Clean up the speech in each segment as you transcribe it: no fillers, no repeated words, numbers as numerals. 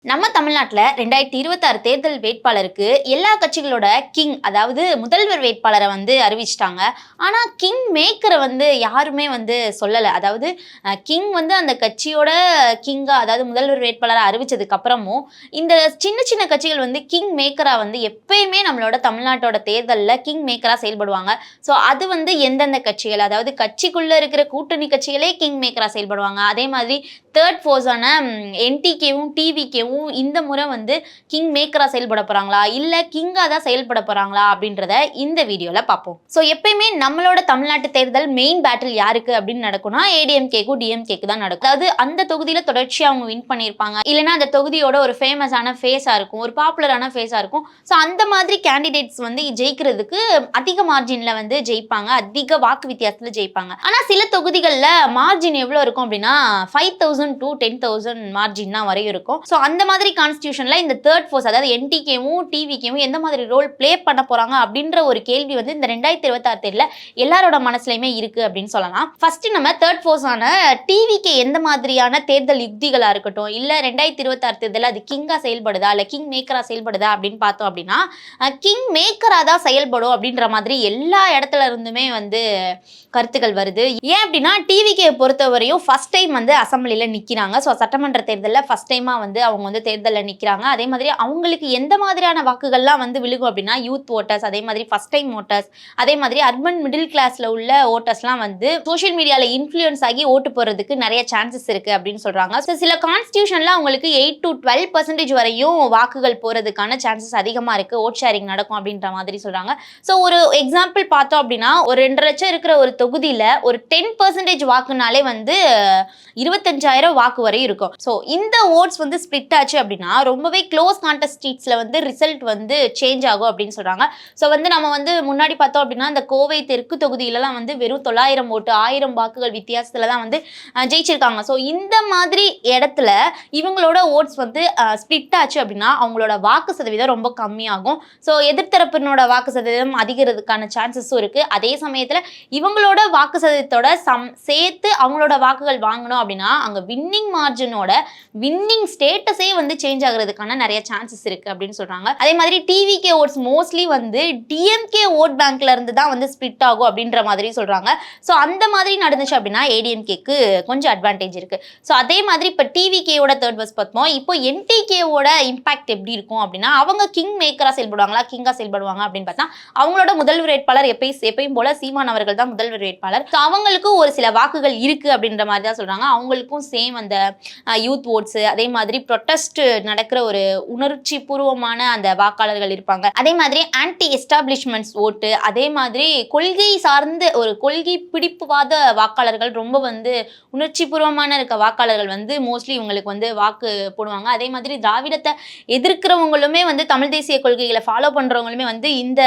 நம்ம தமிழ்நாட்டுல 2026 தேர்தல் வேட்பாளருக்கு எல்லா கட்சிகளோட கிங் அதாவது முதல்வர் வேட்பாளரை வந்து அறிவிச்சிட்டாங்க. ஆனா கிங் மேக்கரை வந்து யாருமே வந்து சொல்லல. அதாவது கிங் வந்து அந்த கட்சியோட கிங்கா அதாவது முதல்வர் வேட்பாளரை அறிவிச்சதுக்கு அப்புறமும் இந்த சின்ன சின்ன கட்சிகள் வந்து கிங் மேக்கரா வந்து எப்பயுமே நம்மளோட தமிழ்நாட்டோட தேர்தல்ல கிங் மேக்கரா செயல்படுவாங்க. ஸோ அது வந்து எந்தெந்த கட்சிகள் அதாவது கட்சிக்குள்ள இருக்கிற கூட்டணி கட்சிகளே கிங் மேக்கரா செயல்படுவாங்க. அதே மாதிரி தேர்ட் ஃபோர்ஸான என்டிகேவும் டிவிகேவும் இந்த முறை வந்து கிங் மேக்கரா செயல்பட போறாங்களா இல்ல கிங்கா தான் செயல்பட போறாங்களா அப்படின்றத இந்த வீடியோல பார்ப்போம். ஸோ எப்பயுமே நம்மளோட தமிழ்நாட்டு தேர்தல் மெயின் பேட்டில் யாருக்கு அப்படின்னு நடக்கும்னா ஏடிஎம்கேக்கும் டிஎம்கேக்கு தான் நடக்கும். அதாவது அந்த தொகுதியில தொடர்ச்சியா அவங்க வின் பண்ணியிருப்பாங்க, இல்லைன்னா அந்த தொகுதியோட ஒரு ஃபேமஸான ஃபேஸா இருக்கும், ஒரு பாப்புலரான ஃபேஸா இருக்கும். ஸோ அந்த மாதிரி கேண்டிடேட்ஸ் வந்து ஜெயிக்கிறதுக்கு அதிக மார்ஜின்ல வந்து ஜெயிப்பாங்க, அதிக வாக்கு வித்தியாசத்துல ஜெயிப்பாங்க. ஆனா சில தொகுதிகளில் மார்ஜின் எவ்வளவு இருக்கும் அப்படின்னா 5000 to 10,000 மார்ஜின் தான் வரையும் இருக்கும். ஸோ அந்த மாதிரி கான்ஸ்டியூஷன்ல இந்த தேர்ட் ஃபோர்ஸ் அதாவது என்டிகேவும் டிவிகேவும் எந்த மாதிரி ரோல் பிளே பண்ண போறாங்க அப்படின்ற ஒரு கேள்வி வந்து இந்த 2026 தேர்தல எல்லாரோட மனசுலயுமே இருக்கு அப்படின்னு சொல்லலாம். ஃபர்ஸ்ட் நம்ம தேர்ட் ஃபோர்ஸ் ஆன டிவிகே எந்த மாதிரியான தேர்தல் யுக்திகளா இருக்கட்டும், இல்ல 2026 தேர்தல அது கிங்கா செயல்படுதா இல்ல கிங் மேக்கரா செயல்படுதா அப்படின்னு பார்த்தோம் அப்படின்னா கிங் மேக்கரா தான் செயல்படும் அப்படின்ற மாதிரி எல்லா இடத்துல இருந்துமே வந்து கருத்துக்கள் வருது. ஏன் அப்படின்னா டிவிகே பொறுத்தவரையும் ஃபர்ஸ்ட் டைம் வந்து அசம்பிளில நிக்கிறாங்க. ஸோ சட்டமன்ற தேர்தலில் ஃபர்ஸ்ட் டைமா வந்து அவங்க வந்து தேர்தலில் நிற்கிறாங்க. அதே மாதிரி அவங்களுக்கு எந்த மாதிரியான வாக்குகள்லாம் வந்து விழுகும் அப்படின்னா யூத் ஓட்டர்ஸ், அதே மாதிரி ஃபர்ஸ்ட் டைம் ஓட்டர்ஸ், அதே மாதிரி அர்பன் மிடில் கிளாஸ்ல உள்ள ஓட்டர்ஸ்லாம் வந்து சோஷியல் மீடியால இன்ஃப்ளூயன்ஸ் ஆகி ஓட்டு போறதுக்கு நிறைய சான்சஸ் இருக்கு அப்படின்னு சொல்றாங்க. ஸோ சில கான்ஸ்டியூஷன்ல அவங்களுக்கு 8 to 12% வரையும் வாக்குகள் போறதுக்கான சான்சஸ் அதிகமா இருக்கு, ஓட் ஷேரிங் நடக்கும் அப்படின்ற மாதிரி சொல்றாங்க. ஸோ ஒரு எக்ஸாம்பிள் பார்த்தோம் அப்படின்னா ஒரு 2 லட்சம் இருக்கிற ஒரு தொகுதியில ஒரு 10% வாக்குனாலே வந்து 25,000 வாக்கு வரை இருக்கும். ஸோ இந்த ஓட்ஸ் வந்து ஸ்பிளிட் ஆச்சு அப்படின்னா ரொம்பவே க்ளோஸ் கான்டெஸ்ட் ஸ்ட்ரீட்ஸ்ல வந்து ரிசல்ட் வந்து சேஞ்ச் ஆகும் அப்படின்னு சொல்றாங்க. ஸோ வந்து நம்ம வந்து முன்னாடி பார்த்தோம் அப்படின்னா இந்த கோவை தெற்கு தொகுதியிலலாம் வந்து வெறும் 900 ஓட்டு 1000 வாக்குகள் வித்தியாசத்துல தான் வந்து ஜெயிச்சிருக்காங்க. ஸோ இந்த மாதிரி இடத்துல இவங்களோட ஓட்ஸ் வந்து ஸ்பிளிட் ஆச்சு அப்படின்னா அவங்களோட வாக்கு சதவீதம் ரொம்ப கம்மியாகும். ஸோ எதிர்த்தரப்பினோட வாக்கு சதவீதம் அதிகரிக்கிறதுக்கான சான்சஸும் இருக்கு. அதே சமயத்துல இவங்களோட வாக்கு சதவீதத்தோட சேர்த்து அவங்களோட வாக்குகள் வாங்கணும் அப்படின்னா அங்க வின்னிங் மார்ஜினோட வின்னிங் ஸ்டேட்டஸே வந்து சேஞ்ச் ஆகிறதுக்கான நிறைய சான்சஸ் இருக்கு அப்படின்னு சொல்றாங்க. அதே மாதிரி டிவிகே ஓட்ஸ் மோஸ்ட்லி வந்து டிஎம்கே ஓட் பேங்க்ல இருந்து தான் வந்து ஸ்பிளிட் ஆகும் அப்படின்ற மாதிரி சொல்றாங்க. ஸோ அந்த மாதிரி நடந்துச்சு அப்படின்னா ஏடிஎம்கேக்கு கொஞ்சம் அட்வான்டேஜ் இருக்கு. ஸோ அதே மாதிரி இப்போ டிவிகேயோட தேர்ட் பஸ் பார்த்தோம். இப்போ என்டிகேவோட இம்பாக்ட் எப்படி இருக்கும் அப்படின்னா அவங்க கிங் மேக்கரா செயல்படுவாங்களா கிங்கா செயல்படுவாங்க அப்படின்னு பார்த்தா அவங்களோட முதல்வர் வேட்பாளர் எப்பயும் போல சீமான் அவர்கள் தான் முதல்வர் வேட்பாளர். ஸோ அவங்களுக்கும் ஒரு சில வாக்குகள் இருக்கு அப்படின்ற மாதிரி தான் சொல்றாங்க. அவங்களுக்கும் சேம் அந்த யூத் ஓட்ஸ், அதே மாதிரி ப்ரொட்டஸ்ட் நடக்கிற ஒரு உணர்ச்சி பூர்வமான அந்த வாக்காளர்கள் இருப்பாங்க. அதே மாதிரி ஆன்டி எஸ்டாப்ளிஷ்மெண்ட்ஸ் ஓட்டு, அதே மாதிரி கொள்கை சார்ந்த ஒரு கொள்கை பிடிப்புவாத வாக்காளர்கள் ரொம்ப வந்து உணர்ச்சி பூர்வமான இருக்க வாக்காளர்கள் வந்து மோஸ்ட்லி இவங்களுக்கு வந்து வாக்கு போடுவாங்க. அதே மாதிரி திராவிடத்தை எதிர்க்கிறவங்களுமே வந்து தமிழ் தேசிய கொள்கைகளை ஃபாலோ பண்றவங்களுமே வந்து இந்த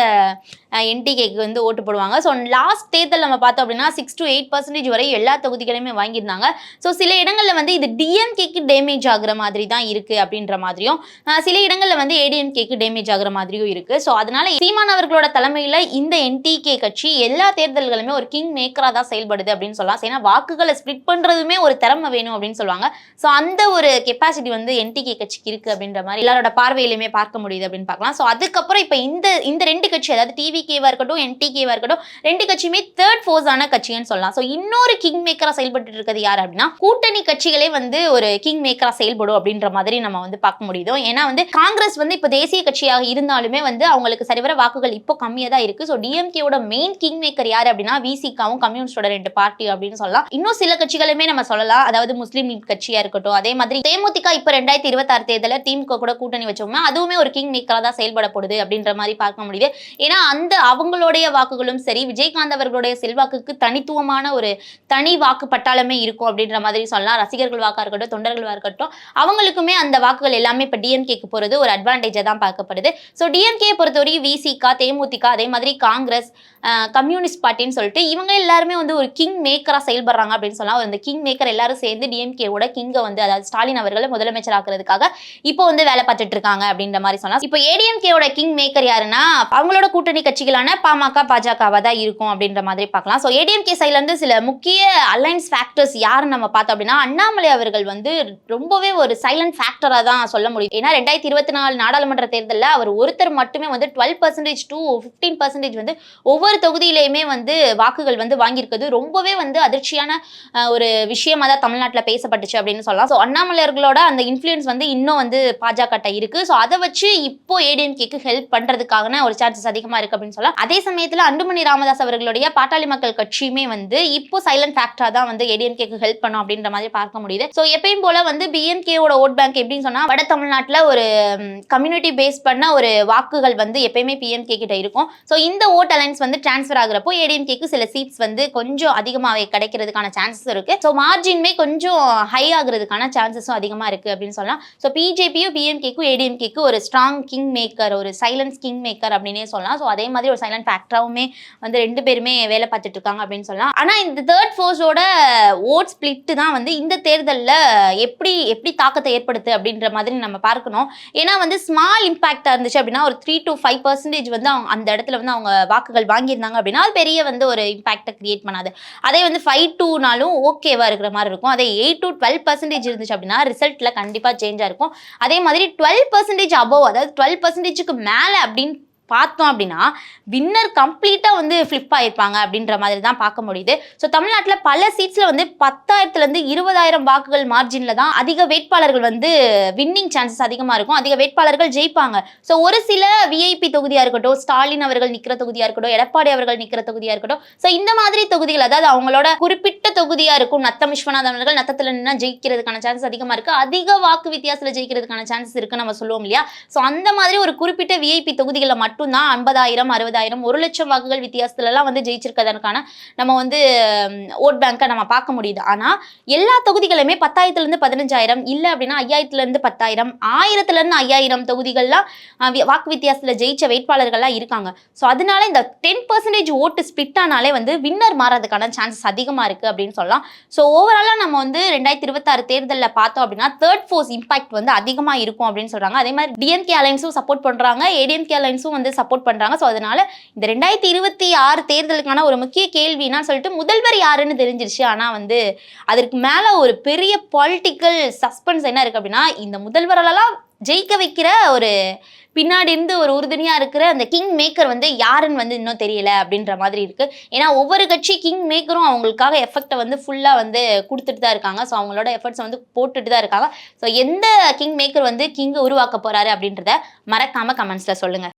என்டிகேக்கு வந்து ஓட்டு போடுவாங்க. ஸோ லாஸ்ட் தேர்தல் நம்ம பார்த்தோம் அப்படின்னா 6 to 8% வரை எல்லா தொகுதிகளையுமே வாங்கியிருந்தாங்க. ஸோ சில இடங்களில் வந்து இது டிஎம்கேக்கு டேமேஜ் ஆகுற மாதிரி தான் இருக்கு அப்படின்ற மாதிரியும் சில இடங்களில் வந்து ஏடிஎம்கேக்கு டேமேஜ் ஆகுற மாதிரியும் இருக்கு. ஸோ அதனால சீமான் அவர்களோட தலைமையில் இந்த என்டிகே கட்சி எல்லா தேர்தல்களுமே ஒரு கிங் மேக்கரா தான் செயல்படுது அப்படின்னு சொல்லலாம். ஏன்னா வாக்குகளை ஸ்பிளிட் பண்றதுமே ஒரு திறமை வேணும் அப்படின்னு சொல்லுவாங்க. ஸோ அந்த ஒரு கெப்பாசிட்டி வந்து என்டிகே கட்சிக்கு இருக்கு அப்படின்ற மாதிரி எல்லாரோட பார்வையிலுமே பார்க்க முடியுது அப்படின்னு பார்க்கலாம். ஸோ அதுக்கப்புறம் இப்போ இந்த ரெண்டு கட்சி அதாவது டிவிகேவா இருக்கட்டும் என்டிகேவா இருக்கட்டும் ரெண்டு கட்சியுமே தேர்ட் ஃபோர்ஸ் ஆன கட்சின்னு சொல்லலாம். ஸோ இன்னொரு கிங் மேக்கரா செயல்பட்டு இருக்கிறது யார் அப்படின்னா கூட்டணி கட்சிகளே வந்து ஒரு கிங் மேக்கரா செயல்படும் அப்படின்ற மாதிரி நம்ம வந்து பார்க்க முடியுது. ஏன்னா வந்து காங்கிரஸ் வந்து இப்போ தேசிய கட்சியாக இருந்தாலுமே வந்து அவங்களுக்கு சரிவர வாக்குகள் இப்போ கம்மியா தான் இருக்கு. ஸோ டிஎம்கேவோட மெயின் கிங் மேக்கர் யார் அப்படின்னா விசிகாவும் கம்யூனிஸ்டோட 2 பார்ட்டி அப்படின்னு சொல்லலாம். இன்னும் சில கட்சிகளுமே நம்ம சொல்லலாம். அதாவது முஸ்லீம் லீக் கட்சியா இருக்கட்டும், அதே மாதிரி தேமுதிக இப்போ 2026 தேர்தலில் திமுக கூட கூட்டணி வச்சோம்னா அதுவுமே ஒரு கிங் மேக்கரா தான் செயல்பட போகுது அப்படின்ற மாதிரி பார்க்க முடியுது. ஏன்னா அந்த அவங்களுடைய வாக்குகளும் சரி விஜயகாந்த் அவர்களுடைய செல்வாக்குக்கு தனித்துவமான ஒரு தனி வாக்கு பட்டாளமே இருக்கும் அப்படின்ற மாதிரி சொல்லலாம். ரசிகர்கள் வாக்கா இருக்கட்டும் தொண்டர்கள் இருக்கட்டும் அவங்களுக்குமே அந்த வாக்குகள் எல்லாமே இப்போ டிஎம்கேக்கு போறது ஒரு அட்வான்டேஜா தான் பார்க்கப்படுது. ஸோ டிஎம்கே பொறுத்தவரைக்கும் விசிகா தேமுதிக அதே மாதிரி காங்கிரஸ் கம்யூனிஸ்ட் பார்ட்டின்னு சொல்லிட்டு இவங்க எல்லாருமே வந்து ஒரு கிங் மேக்கரா செயல்படுறாங்க அப்படின்னு சொல்லலாம். அந்த கிங் மேக்கர் எல்லாரும் சேர்ந்து டிஎம்கேவோட கிங்கை வந்து அதாவது ஸ்டாலின் அவர்களை முதலமைச்சர் ஆக்குறதுக்காக இப்போ வந்து வேலை பார்த்துட்டு இருக்காங்க அப்படின்ற மாதிரி சொல்லலாம். இப்போ ஏடிஎம்கேவோட கிங் மேக்கர் யாருன்னா அவங்களோட கூட்டணி கட்சிகளான பாமக பாஜகவா தான் இருக்கும் அப்படின்ற மாதிரி பார்க்கலாம். ஸோ ஏடிஎம்கே சைட்ல இருந்து சில முக்கிய அலைன்ஸ் ஃபேக்டர்ஸ் யாருன்னு நம்ம பார்த்தோம் அப்படின்னா அண்ணாமலை அவர்கள் வந்து ரொம்பவே ஒரு சைலண்ட் ஃபேக்டரா தான் சொல்ல முடியும். ஏன்னா 2024 நாடாளுமன்ற தேர்தல்ல அவர் ஒருத்தர் மட்டுமே வந்து 12% to 15% வந்து ஒவ்வொரு தொகுதியிலையுமே வந்து வாக்குகள் வந்து வாங்கியிருக்கிறது ரொம்பவே வந்து அதிர்ச்சியான ஒரு விஷயமா தான் தமிழ்நாட்டுல பேசப்பட்டுச்சு அப்படின்னு சொல்லலாம். ஸோ அண்ணாமலையர்களோட அந்த இன்ஃப்ளூயன்ஸ் வந்து இன்னும் வந்து பாஜக இருக்கு. ஸோ அதை வச்சு இப்போ ஏடிஎம்கேக்கு ஹெல்ப் பண்றதுக்கான ஒரு சான்சஸ் அதிகமா இருக்கு அப்படின்னு சொல்லலாம். அதே சமயத்துல அன்புமணி ராமதாஸ் அவர்களுடைய பாட்டாளி மக்கள் கட்சியுமே வந்து இப்போ சைலண்ட் ஃபேக்டரா தான் வந்து ஏடிஎம்கேக்கு ஹெல்ப் பண்ணும் அப்படின்ற மாதிரி பார்க்க முடியுது. ஸோ எப்பயும் போல வந்து பிஎம்கேவோட ஓட் பேங்க் எப்படின்னு சொன்னா வட தமிழ்நாட்டுல ஒரு கம்யூனிட்டி பேஸ் பண்ண ஒரு வாக்குகள் வந்து எப்பயுமே பிஎம்கே கிட்ட இருக்கும். ஸோ இந்த ஓட் அலைன்ஸ் வந்து டிரான்ஸ்ஃபர் ஆகுறப்போ ஏடிஎம்கேக்கு சில சீட்ஸ் வந்து கொஞ்சம் அதிகமாகவே கிடைக்கிறதுக்கான சான்சஸ் இருக்கு. ஸோ மார்ஜின்மே கொஞ்சம் ஹை ஆகுறதுக்கான சான்சஸும் அதிகமா இருக்கு அப்படின்னு சொல்லலாம். ஸோ பிஜேபியும் பிஎம்கேக்கும் ஏடிஎம்கேக்கு ஒரு ஸ்ட்ராங் கிங் மேக்கர், ஒரு சைலன்ஸ் கிங் மேக்கர் அப்படின்னே சொல்லலாம். ஸோ அதே மாதிரி ஒரு சைலண்ட் ஃபேக்டராவுமே வந்து ரெண்டு பேருமே வேலை பார்த்துட்டு இருக்காங்க அப்படின்னு சொல்லலாம். ஆனா இந்த தேர்ட் ஃபோர்ஸோட ஓட் ஸ்பிளிட் தான் வந்து இந்த தேர்தலில் எப்படி தாக்கத்தை ஏற்படுத்து அப்படின்ற மாதிரி நம்ம பார்க்கணும். ஏன்னா வந்து ஸ்மால் இம்பாக்டா இருந்துச்சு அப்படின்னா ஒரு 3 to 5% வந்து அந்த இடத்துல வந்து அவங்க வாக்குகள் வாங்கியிருந்தாங்க அப்படின்னா அது பெரிய வந்து ஒரு இம்பாக்டை கிரியேட் பண்ணாது. அதே வந்து 5-2னாலும் ஓகேவா இருக்கிற மாதிரி இருக்கும். அதே 8 to 12% இருந்துச்சு அப்படின்னா ரிசல்ட்ல கண்டிப்பா சேஞ்சா இருக்கும். அதே மாதிரி 12% அபோவ், அதாவது 12%க்கு மேல அப்படின்னு பார்த்தோம் அப்படின்னா வின்னர் கம்ப்ளீட்டா வந்து ஃபிளிப் ஆயிருப்பாங்க அப்படின்ற மாதிரி தான் பார்க்க முடியுது. ஸோ தமிழ்நாட்டில் பல சீட்ஸ்ல வந்து 10,000 20,000 வாக்குகள் மார்ஜின்ல தான் அதிக வேட்பாளர்கள் வந்து வின்னிங் சான்சஸ் அதிகமா இருக்கும், அதிக வேட்பாளர்கள் ஜெயிப்பாங்க. ஸோ ஒரு சில விஐபி தொகுதியா இருக்கட்டும், ஸ்டாலின் அவர்கள் நிக்கிற தொகுதியா இருக்கட்டும், எடப்பாடி அவர்கள் நிக்கிற தொகுதியா இருக்கட்டும், ஸோ இந்த மாதிரி தொகுதிகள், அதாவது அவங்களோட குறிப்பிட்ட தொகுதியா இருக்கும், நத்தம் விஸ்வநாதன் அவர்கள் நத்தத்துல நின்னா ஜெயிக்கிறதுக்கான சான்சஸ் அதிகமா இருக்கு, அதிக வாக்கு வித்தியாசத்துல ஜெயிக்கிறதுக்கான சான்சஸ் இருக்குன்னு நம்ம சொல்லுவோம் இல்லையா. ஸோ அந்த மாதிரி ஒரு குறிப்பிட்ட விஐபி தொகுதிகளை மட்டும்தான் 50,000 60,000 1 லட்சம் வாக்குகள் வித்தியாசத்துல எல்லாம் வந்து ஜெயிச்சிருக்கதற்கான நம்ம வந்து ஓட் பேங்கை நம்ம பார்க்க முடியுது. ஆனா எல்லா தொகுதிகளுமே 10,000 15,000 இல்ல அப்படின்னா 5,000 10,000 1000 5,000 தொகுதிகள்லாம் வாக்கு வித்தியாசத்துல ஜெயிச்ச வேட்பாளர்கள்லாம் இருக்காங்க. ஸோ அதனால இந்த 10% ஓட்டு ஸ்பிளிட் ஆனாலே வந்து வின்னர் மாறதுக்கான சான்சஸ் அதிகமா இருக்கு அப்படின்னு சொல்லலாம். ஸோ ஓவராலா நம்ம வந்து 2026 தேர்தலில் பார்த்தோம் அப்படின்னா தேர்ட் ஃபோர்ஸ் இம்பாக்ட் வந்து அதிகமா இருக்கும் அப்படின்னு சொல்றாங்க. அதே மாதிரி டிஎம்கே அலைன்ஸும் சப்போர்ட் பண்றாங்க, ஏடிஎம்கே அலைன்ஸும் வந்து சப்போர்ட் பண்றாங்க. ஸோ அதனால இந்த 2026 தேர்தலுக்கான ஒரு முக்கிய கேள்வினா சொல்லிட்டு முதல்வர் யாருன்னு தெரிஞ்சிருச்சு. ஆனா வந்து அதற்கு மேல ஒரு பெரிய பொலிட்டிக்கல் சஸ்பென்ஸ் என்ன இருக்கு அப்படின்னா இந்த முதல்வரெல்லாம் ஜெயிக்க வைக்கிற ஒரு பின்னாடி இருந்து ஒரு உறுதுணையா இருக்கிற அந்த கிங் மேக்கர் வந்து யாருன்னு வந்து இன்னும் தெரியல அப்படின்ற மாதிரி இருக்கு. ஏன்னா ஒவ்வொரு கட்சி கிங் மேக்கரும் அவங்களுக்காக எஃபெக்டை வந்து ஃபுல்லா வந்து கொடுத்துட்டு தான் இருக்காங்க. ஸோ அவங்களோட எஃபர்ட்ஸ் வந்து போட்டுட்டு தான் இருக்காங்க. ஸோ எந்த கிங் மேக்கர் வந்து கிங் உருவாக்க போறாரு அப்படின்றத மறக்காம கமெண்ட்ஸ்ல சொல்லுங்க.